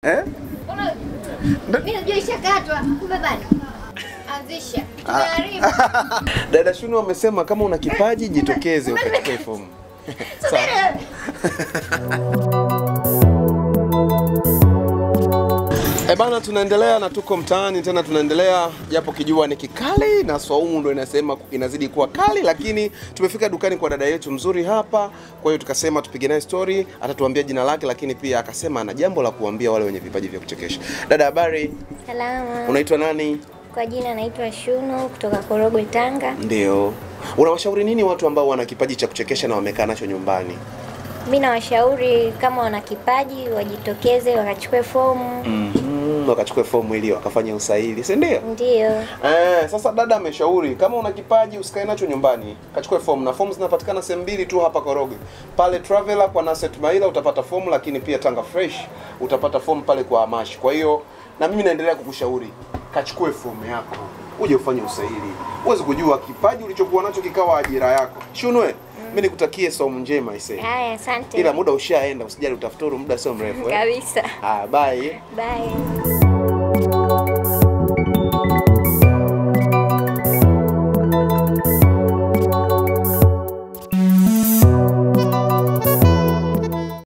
Eh? Mimi najua ishakatwa, kumbe bado. Anzisha. Tunaharibu. Dada Shunu amesema kama una kipaji jitokeze ukachukue fomu. Sawa. Bana, tunaendelea na tuko mtaani tena, tunaendelea japo kijua ni kikali na swaumu ndo inasema inazidi kuwa kali, lakini tumefika dukani kwa dada yetu mzuri hapa. Kwa hiyo tukasema tupige naye story, atatuambia jina lake, lakini pia akasema ana jambo la kuambia wale wenye vipaji vya kuchekesha. Dada, habari? Salama. Unaitwa nani? Kwa jina naitwa Shunu kutoka Korogwe, Tanga. Ndio. Unawashauri nini watu ambao wana kipaji cha kuchekesha na wamekaa nacho nyumbani? Mimi nawashauri kama wana kipaji wajitokeze wakachukue fomu. Wakachukue fomu ili wakafanya usaili, si ndio? Ndio. Sasa dada ameshauri kama una kipaji usikae nacho nyumbani, kachukue fomu, na fomu zinapatikana sehemu mbili tu hapa Korogwe. Pale Traveler kwa Naset Maila utapata fomu, lakini pia Tanga Fresh utapata fomu pale kwa Amash. Kwa hiyo na mimi naendelea kukushauri, kachukue fomu yako, uje ufanye usaili. Uweze kujua kipaji ulichokuwa nacho kikawa ajira yako. Shunwe, mimi nikutakie somo njema ise. Haya, asante. Ila muda ushaenda, usijali, utafuturu muda sio mrefu. Kabisa. Bye. Bye.